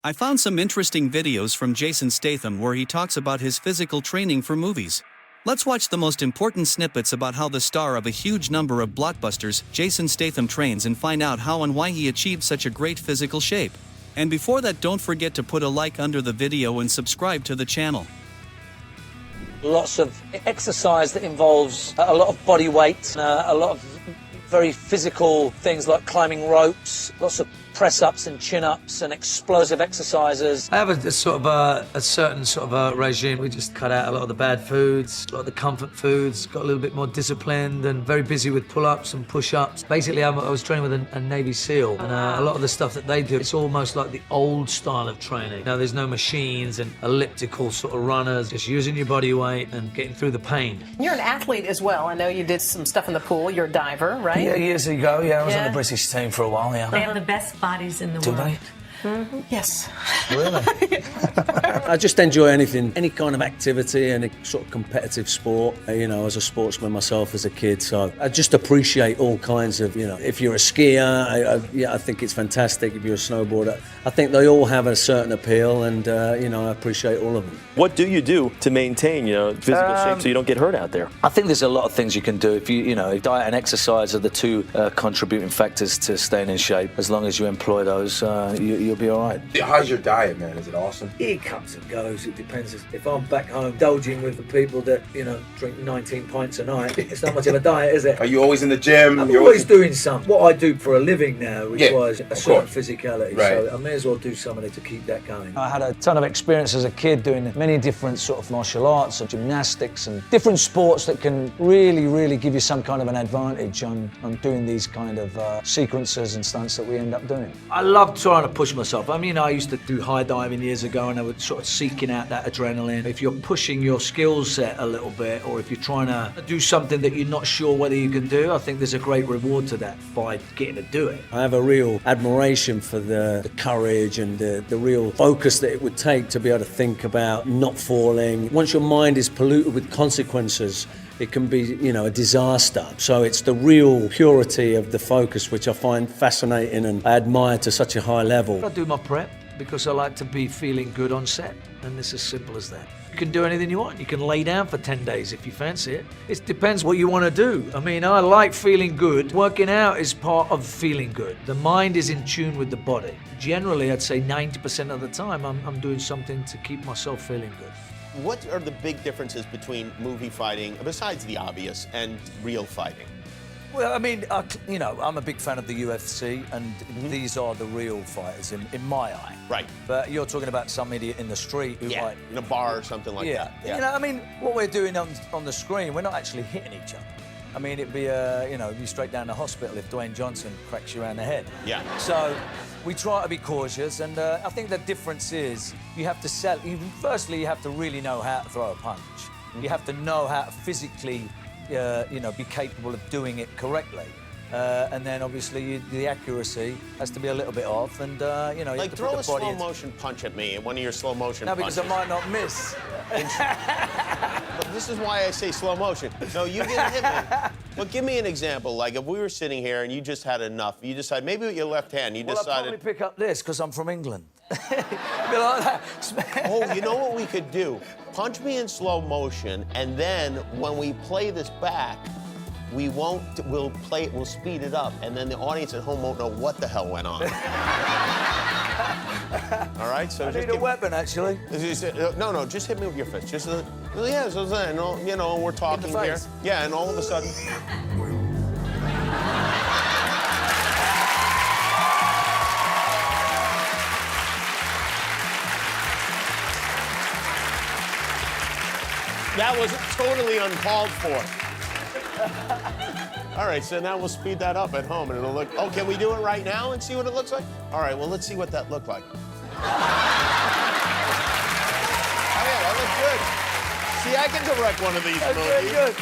I found some interesting videos from Jason Statham where he talks about his physical training for movies. Let's watch the most important snippets about how the star of a huge number of blockbusters, Jason Statham, trains and find out how and why he achieved such a great physical shape. And before that, don't forget to put a like under the video and subscribe to the channel. Lots of exercise that involves a lot of body weight, a lot of very physical things like climbing ropes, lots of press-ups and chin-ups and explosive exercises. I have a certain sort of a regime. We just cut out a lot of the bad foods, a lot of the comfort foods, got a little bit more disciplined and very busy with pull-ups and push-ups. Basically, I was training with a Navy SEAL, and a lot of the stuff that they do, it's almost like the old style of training. Now, there's no machines and elliptical sort of runners, just using your body weight and getting through the pain. You're an athlete as well. I know you did some stuff in the pool. You're a diver, right? Yeah, years ago, I was on the British team for a while, yeah. They have the best bodies in the Do world. they? Mm-hmm. Yes. Really? I just enjoy anything, any kind of activity, any sort of competitive sport. You know, as a sportsman myself as a kid, so I just appreciate all kinds of, if you're a skier, I think it's fantastic. If you're a snowboarder, I think they all have a certain appeal, and, I appreciate all of them. What do you do to maintain, physical shape so you don't get hurt out there? I think there's a lot of things you can do. If diet and exercise are the two contributing factors to staying in shape. As long as you employ those, you'll be all right. How's your diet, man? Is it awesome? It comes and goes. It depends. If I'm back home indulging with the people that, drink 19 pints a night, it's not much of a diet, is it? Are you always in the gym? I'm always doing something. What I do for a living now requires a certain course. physicality, Right. so I may as well do something to keep that going. I had a ton of experience as a kid doing many different sort of martial arts and gymnastics and different sports that can really, really give you some kind of an advantage on doing these kind of sequences and stunts that we end up doing. I love trying to push myself. I used to do high diving years ago, and I was sort of seeking out that adrenaline. If you're pushing your skill set a little bit, or if you're trying to do something that you're not sure whether you can do, I think there's a great reward to that by getting to do it. I have a real admiration for the courage and the real focus that it would take to be able to think about not falling. Once your mind is polluted with consequences, it can be, a disaster. So it's the real purity of the focus which I find fascinating and I admire to such a high level. I do my prep because I like to be feeling good on set, and it's as simple as that. You can do anything you want. You can lay down for 10 days if you fancy it. It depends what you want to do. I like feeling good. Working out is part of feeling good. The mind is in tune with the body. Generally, I'd say 90% of the time, I'm doing something to keep myself feeling good. What are the big differences between movie fighting, besides the obvious, and real fighting? Well, I'm a big fan of the UFC, and these are the real fighters in my eye. Right. But you're talking about some idiot in the street who might... in a bar or something like that. Yeah. What we're doing on the screen, we're not actually hitting each other. It'd be, be straight down the hospital if Dwayne Johnson cracks you around the head. Yeah. So we try to be cautious, and I think the difference is you have to sell. Firstly, you have to really know how to throw a punch. You have to know how to physically, be capable of doing it correctly. And then obviously the accuracy has to be a little bit off, and you have like to throw put a the body slow into... motion punch at me, one of your slow motion No, punches. because I might not miss. But this is why I say slow motion. No, you didn't hit me. But give me an example. Like if we were sitting here and you just had enough, you decided maybe with your left hand, you I'd decided. probably pick up this because I'm from England. Be like that. Oh, you know what we could do? Punch me in slow motion, and then when we play this back, we'll speed it up, and then the audience at home won't know what the hell went on. All right, so I need a weapon, actually. No, just hit me with your fist. So we're talking here. Yeah, and all of a sudden. That was totally uncalled for. All right, so now we'll speed that up at home, and it'll look... Oh, can we do it right now and see what it looks like? All right, well, let's see what that looked like. Oh, yeah, that looks good. See, I can direct one of these movies. Very good.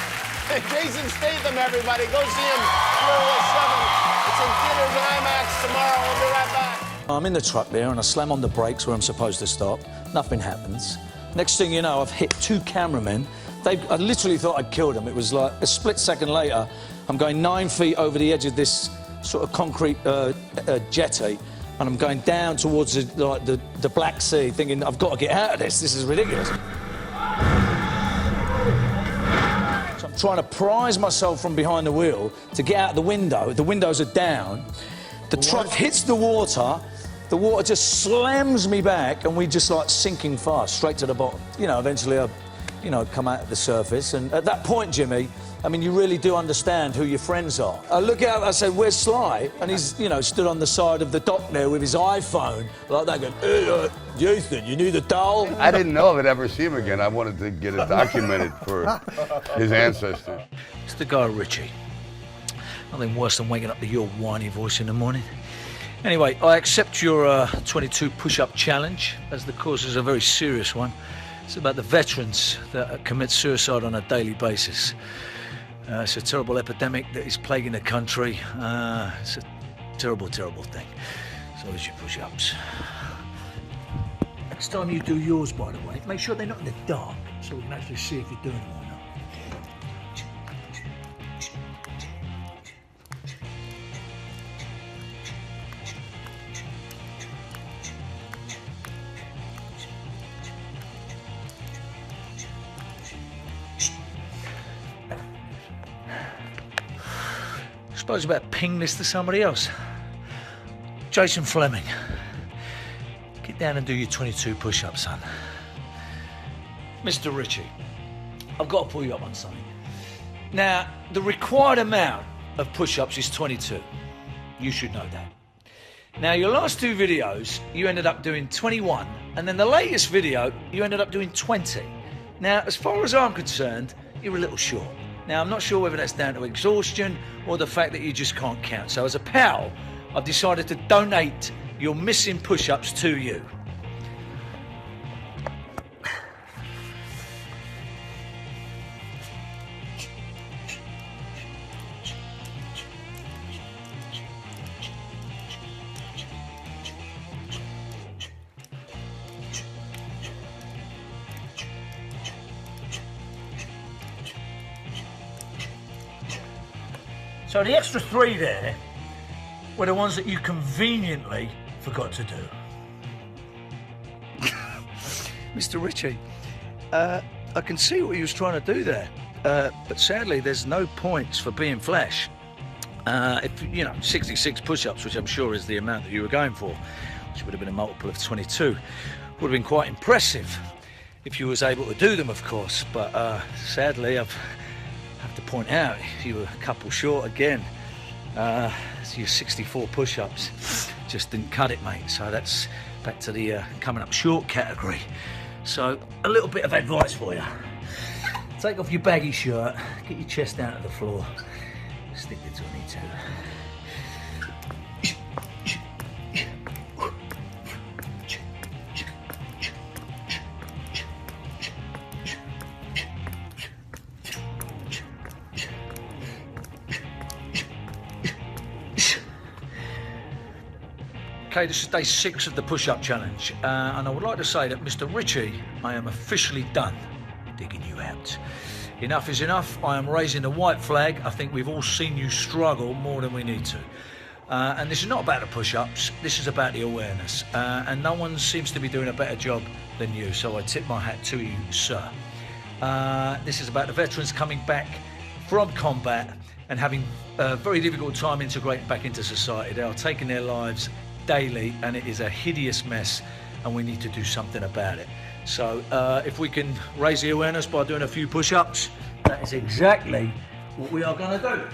Jason Statham, everybody. Go see him. February 7th. It's in theaters and IMAX tomorrow. We'll be right back. I'm in the truck there, and I slam on the brakes where I'm supposed to stop. Nothing happens. Next thing you know, I've hit two cameramen. I literally thought I'd killed them. It was like a split second later, I'm going 9 feet over the edge of this sort of concrete jetty, and I'm going down towards the Black Sea, thinking, I've got to get out of this. This is ridiculous. So I'm trying to prise myself from behind the wheel to get out the window. The windows are down. The truck hits the water just slams me back, and we just like sinking fast, straight to the bottom. You know, eventually I, come out at the surface, and at that point, Jimmy, I mean, you really do understand who your friends are. I look out, I say, where's Sly? And he's, stood on the side of the dock there with his iPhone, like that, going, hey, Jason, you need a towel? I didn't know if I'd ever see him again. I wanted to get it documented for his ancestors. It's the guy Richie. Nothing worse than waking up to your whiny voice in the morning. Anyway, I accept your 22 push-up challenge, as the cause is a very serious one. It's about the veterans that commit suicide on a daily basis. It's a terrible epidemic that is plaguing the country. It's a terrible, terrible thing. So there's your push-ups. Next time you do yours, by the way, make sure they're not in the dark, so we can actually see if you're doing them or not. I suppose about ping this to somebody else. Jason Fleming, get down and do your 22 push-ups, son. Mr. Ritchie, I've got to pull you up on something. Now, the required amount of push-ups is 22. You should know that. Now, your last two videos, you ended up doing 21, and then the latest video, you ended up doing 20. Now, as far as I'm concerned, you're a little short. Now, I'm not sure whether that's down to exhaustion or the fact that you just can't count. So as a pal, I've decided to donate your missing push-ups to you. So the extra 3 there were the ones that you conveniently forgot to do. Mr. Ritchie, I can see what you was trying to do there, but sadly there's no points for being flesh. If 66 push-ups, which I'm sure is the amount that you were going for, which would have been a multiple of 22, would have been quite impressive if you was able to do them, of course. But sadly, I've have to point out you were a couple short again. So your 64 push-ups just didn't cut it, mate. So that's back to the coming up short category. So a little bit of advice for you. Take off your baggy shirt, get your chest down to the floor, stick the 22. Okay, this is day 6 of the push-up challenge, and I would like to say that, Mr. Ritchie, I am officially done digging you out. Enough is enough. I am raising the white flag. I think we've all seen you struggle more than we need to. And this is not about the push-ups, this is about the awareness. And no one seems to be doing a better job than you, so I tip my hat to you, sir. This is about the veterans coming back from combat and having a very difficult time integrating back into society. They are taking their lives daily, and it is a hideous mess, and we need to do something about it. So if we can raise the awareness by doing a few push-ups, that is exactly what we are going to do.